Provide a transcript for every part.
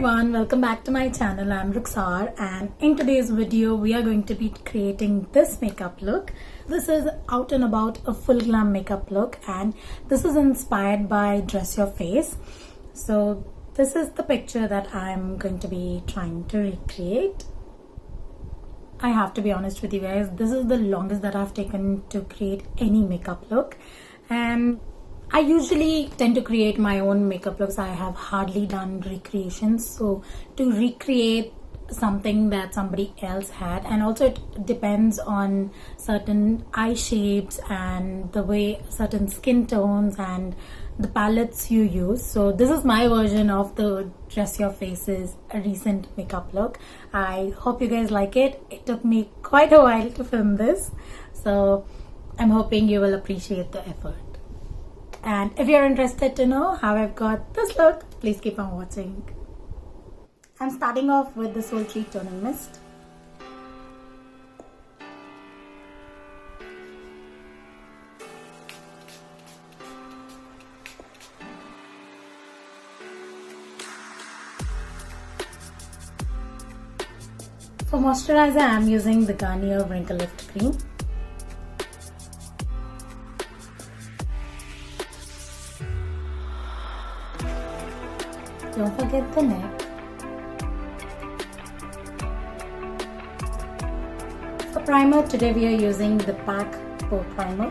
everyone, welcome back to my channel. I'm Ruxar, and in today's video we are going to be creating this makeup look. This is out and about a full glam makeup look, and this is inspired by Dress Your Face. So this is the picture that I'm going to be trying to recreate. I have to be honest with you guys, this is the longest that I've taken to create any makeup look, and I usually tend to create my own makeup looks. I have hardly done recreations, so to recreate something that somebody else had, and also it depends on certain eye shapes and the way certain skin tones and the palettes you use. So this is my version of the Dress Your Face's recent makeup look. I hope you guys like it. It took me quite a while to film this, so I'm hoping you will appreciate the effort. And if you're interested to know how I've got this look, please keep on watching. I'm starting off with the Sultry Toning Mist. For moisturizer, I'm using the Garnier Wrinkle Lift Cream. Don't forget the neck. For primer, today we are using the PAC Pore Primer.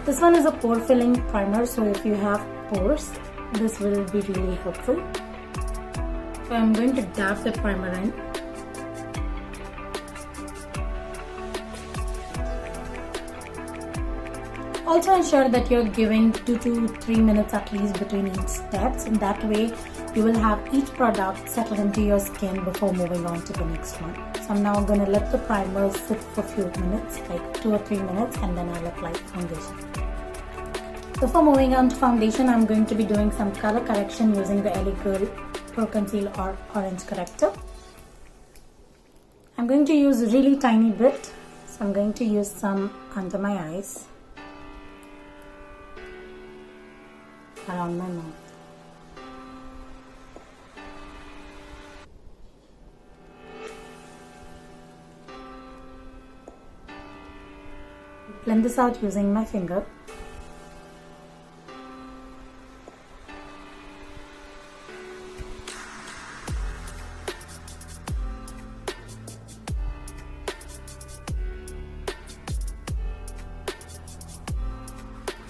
This one is a pore filling primer, so if you have pores, this will be really helpful. So I'm going to dab the primer in. Also ensure that you're giving 2 to 3 minutes at least between each steps, and that way you will have each product settle into your skin before moving on to the next one. So I'm now going to let the primer sit for a few minutes, like 2 or 3 minutes, and then I'll apply foundation. Before moving on to foundation, I'm going to be doing some color correction using the LA Girl Pro Conceal or Orange Corrector. I'm going to use a really tiny bit, so I'm going to use some under my eyes, around my mouth. Blend this out using my finger.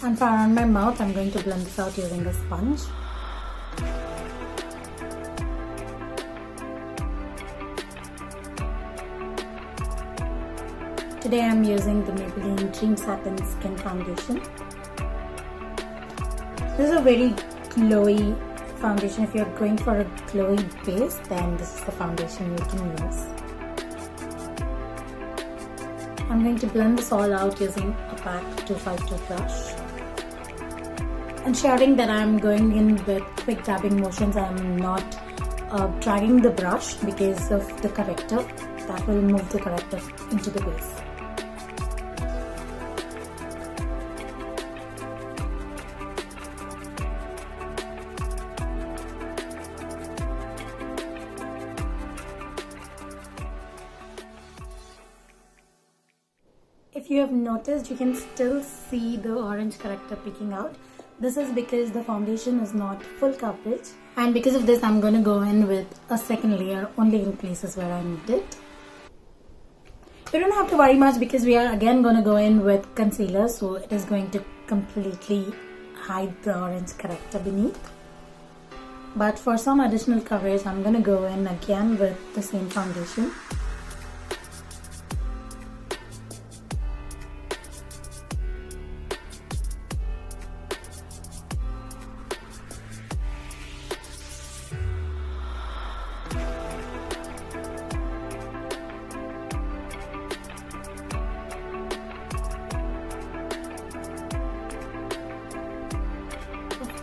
And for around my mouth, I'm going to blend this out using a sponge. Today I'm using the Maybelline Dream Satin Skin Foundation. This is a very glowy foundation. If you're going for a glowy base, then this is the foundation you can use. I'm going to blend this all out using a PAC 252 brush. Ensuring that I'm going in with quick dabbing motions. I'm not dragging the brush because of the corrector. That will move the corrector into the base. If you have noticed, you can still see the orange corrector peeking out. This is because the foundation is not full coverage, and because of this I'm going to go in with a second layer only in places where I need it. You don't have to worry much because we are again going to go in with concealer, so it is going to completely hide the orange corrector beneath. But for some additional coverage, I'm going to go in again with the same foundation.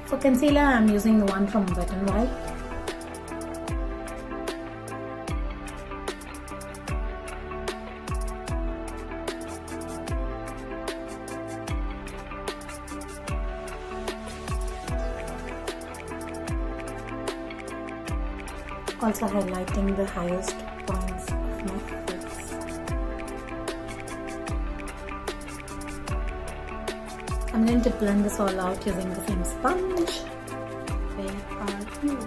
For concealer, I'm using the one from Wet n Wild. also highlighting the highest points of my face. I'm going to blend this all out using the same sponge. Where are you?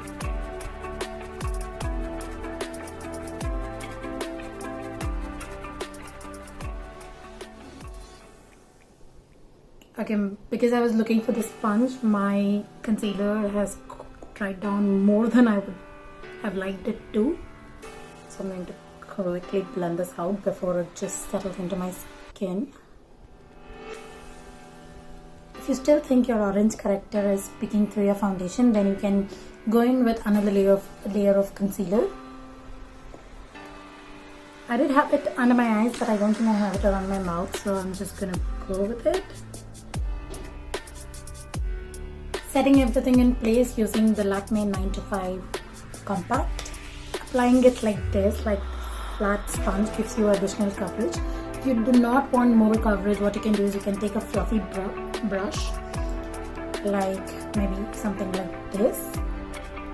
Okay, because I was looking for the sponge, my concealer has dried down more than I would have liked it to. So I'm going to quickly blend this out before it just settles into my skin. If you still think your orange corrector is peeking through your foundation, then you can go in with another layer of concealer. I did have it under my eyes, but I don't think I have it around my mouth, so I'm just gonna go with it. Setting everything in place using the Lakme 9 to 5 compact. Applying it like this, like flat sponge, gives you additional coverage. If you do not want more coverage, what you can do is you can take a fluffy brush, like maybe something like this,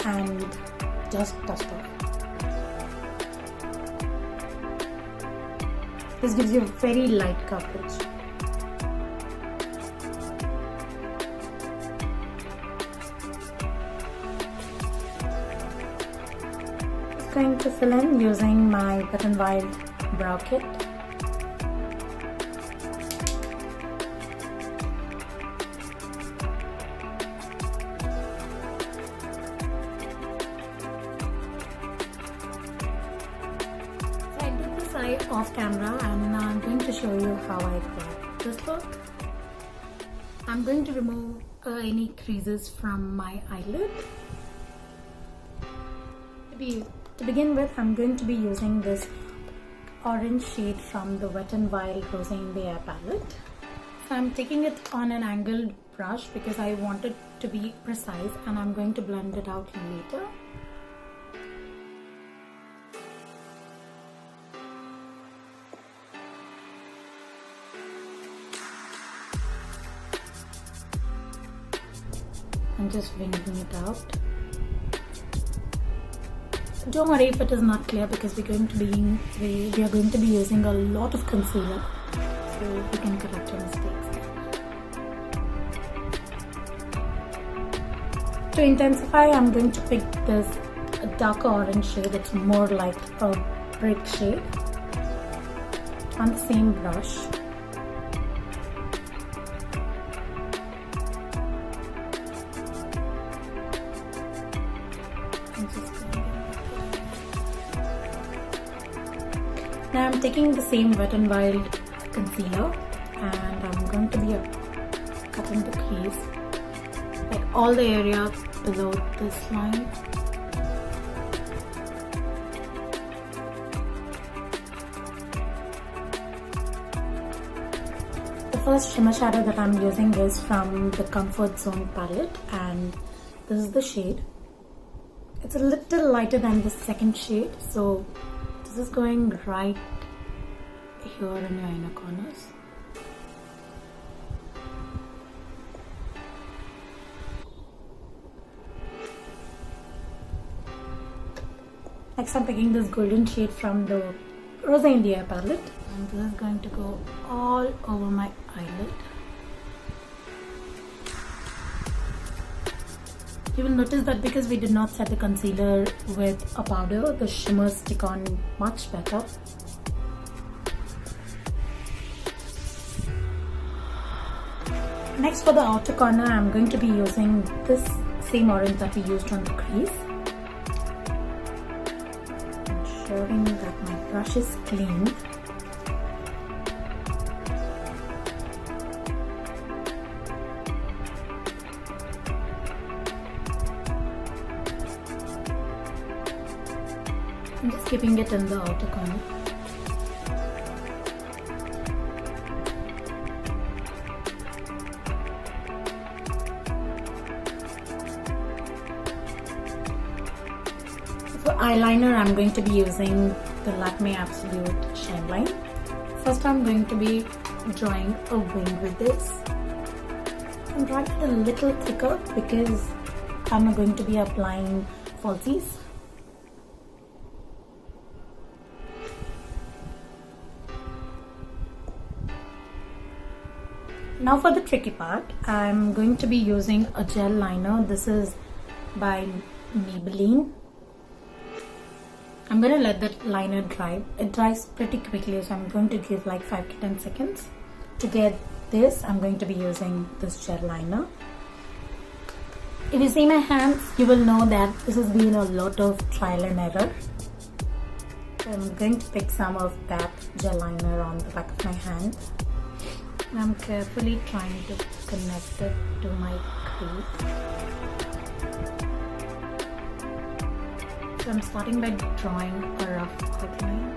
and just dust off. This gives you very light coverage. Going to fill in using my Wet n Wild brow kit. So I did this eye off camera, and now I'm going to show you how I got this look. I'm going to remove any creases from my eyelid. To begin with, I'm going to be using this orange shade from the Wet n Wild Rosé in the Air palette. So I'm taking it on an angled brush because I want it to be precise, and I'm going to blend it out later. I'm just winging it out. Don't worry if it is not clear, because we are going to be using a lot of concealer, so you can correct your mistakes. To intensify, I'm going to pick this darker orange shade. It's more like a brick shade on the same brush. Now I'm taking the same Wet n Wild concealer, and I'm going to be cutting the crease, like all the area below this line. The first shimmer shadow that I'm using is from the Comfort Zone palette, and this is the shade. It's a little lighter than the second shade, so this is going right here in your inner corners. Next, I'm picking this golden shade from the Rosé in the Air palette, and this is going to go all over my eyelid. You will notice that because we did not set the concealer with a powder, the shimmers stick on much better. Next, for the outer corner, I'm going to be using this same orange that we used on the crease. Ensuring that my brush is clean. I'm just keeping it in the outer corner. For eyeliner, I'm going to be using the Lakme Absolute Shine Line. First, I'm going to be drawing a wing with this. I'm drawing it a little thicker because I'm going to be applying falsies. Now for the tricky part, I'm going to be using a gel liner. This is by Maybelline. I'm going to let that liner dry. It dries pretty quickly, so I'm going to give like 5 to 10 seconds. To get this, I'm going to be using this gel liner. If you see my hands, you will know that this has been a lot of trial and error. I'm going to pick some of that gel liner on the back of my hand. I'm carefully trying to connect it to my crease. So I'm starting by drawing a rough outline.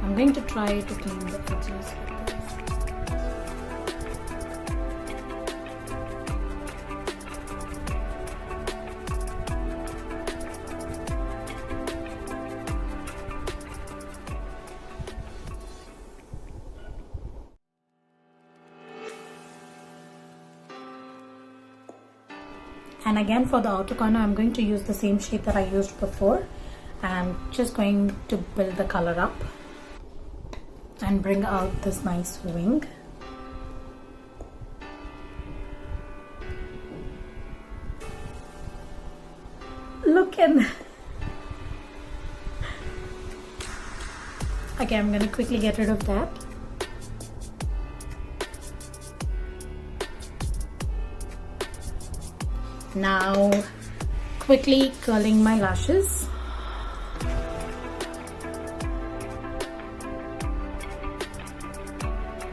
I'm going to try to clean the edges with this. And again for the outer corner, I'm going to use the same shade that I used before. I'm just going to build the color up and bring out this nice wing. Look at that. Okay, I'm gonna quickly get rid of that. Now, quickly curling my lashes.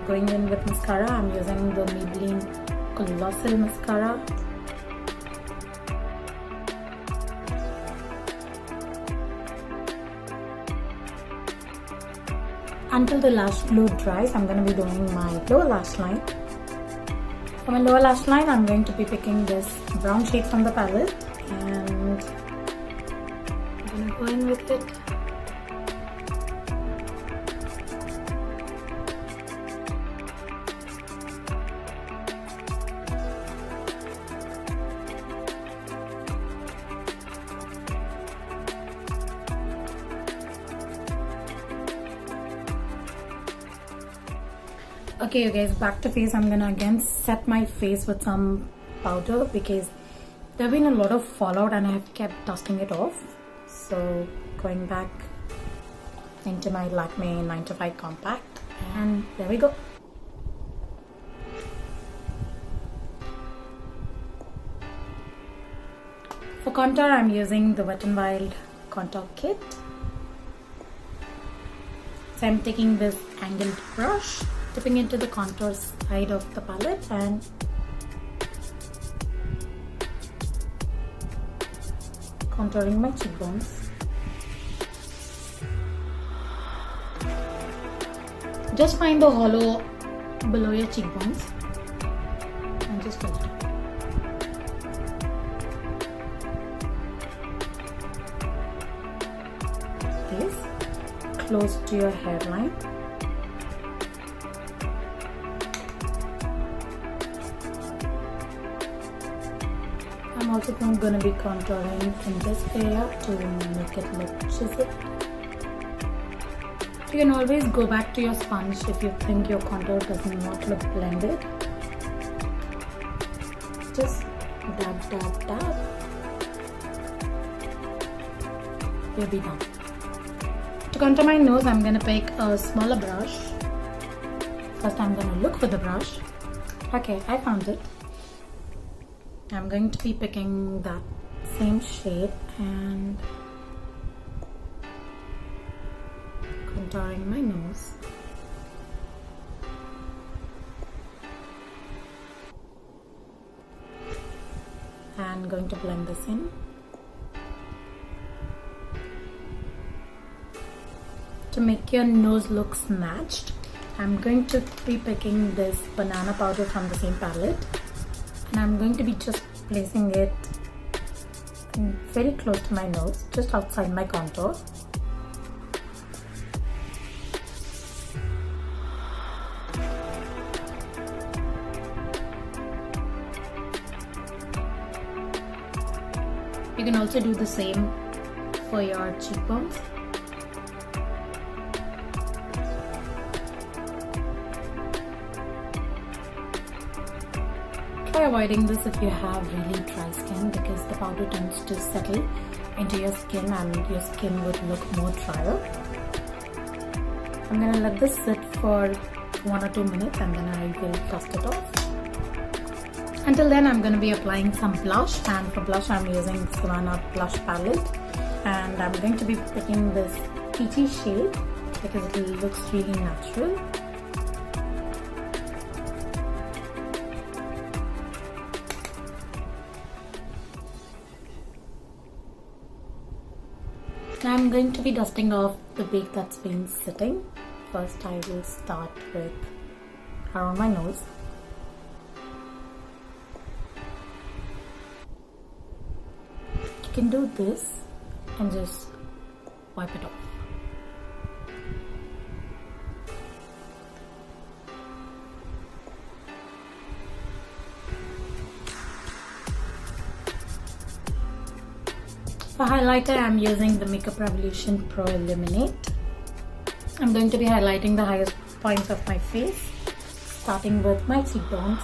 Going in with mascara, I'm using the Maybelline Colossal Mascara. Until the lash glue dries, I'm going to be doing my lower lash line. For my lower lash line, I'm going to be picking this brown shade from the palette and I'm going to go in with it. Okay, you guys, back to face. I'm gonna again set my face with some powder because there have been a lot of fallout and I have kept dusting it off. So going back into my Lakme 9 to 5 compact, and there we go. For contour, I'm using the Wet n Wild contour kit. So I'm taking this angled brush, dipping into the contour side of the palette and contouring my cheekbones. Just find the hollow below your cheekbones and just fill it up. This close to your hairline. I'm also going to be contouring in this area to make it look chiseled. You can always go back to your sponge if you think your contour does not look blended. Just dab, dab, dab. You'll be done. To contour my nose, I'm going to pick a smaller brush. First, I'm going to look for the brush. Okay, I found it. I'm going to be picking that same shade and contouring my nose. And going to blend this in. To make your nose look snatched, I'm going to be picking this banana powder from the same palette. And I'm going to be just placing it very close to my nose, just outside my contour. You can also do the same for your cheekbones. Try avoiding this if you have really dry skin, because the powder tends to settle into your skin and your skin would look more drier. I'm gonna let this sit for 1 or 2 minutes and then I will dust it off. Until then, I'm going to be applying some blush, and for blush I'm using Savannah blush palette, and I'm going to be picking this peachy shade because it looks really natural. Now I'm going to be dusting off the bake that's been sitting. First I will start with around my nose. You can do this and just wipe it off. For highlighter, I'm using the Makeup Revolution Pro Illuminate. I'm going to be highlighting the highest points of my face, starting with my cheekbones.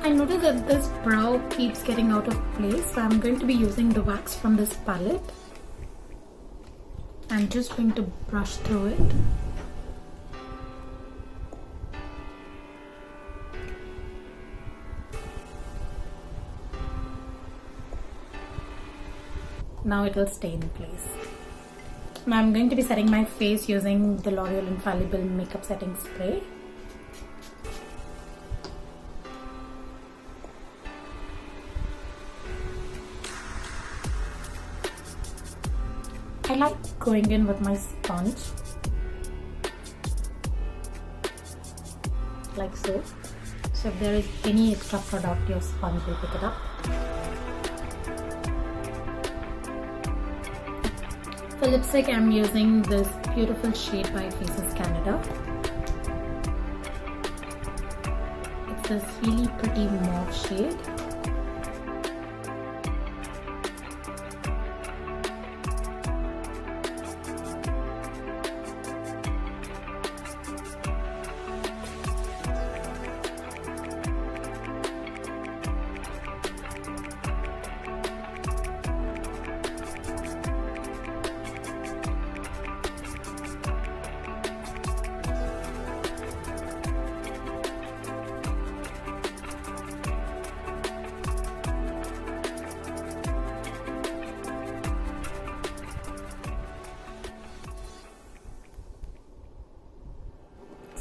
I noticed that this brow keeps getting out of place, so I'm going to be using the wax from this palette. I'm just going to brush through it. Now it will stay in place. Now I'm going to be setting my face using the L'Oreal Infallible Makeup Setting Spray. I like going in with my sponge, like so. So if there is any extra product, your sponge will pick it up. For lipstick, I'm using this beautiful shade by Faces Canada. It's this really pretty mauve shade.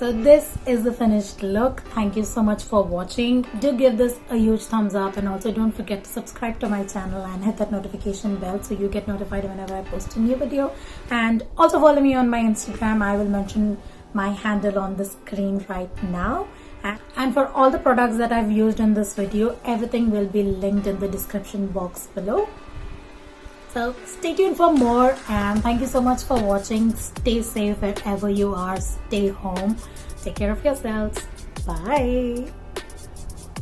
So this is the finished look. Thank you so much for watching. Do give this a huge thumbs up, and also don't forget to subscribe to my channel and hit that notification bell so you get notified whenever I post a new video. And also follow me on my Instagram. I will mention my handle on the screen right now. And for all the products that I've used in this video, everything will be linked in the description box below. So stay tuned for more, and thank you so much for watching. Stay safe wherever you are. Stay home. Take care of yourselves. Bye.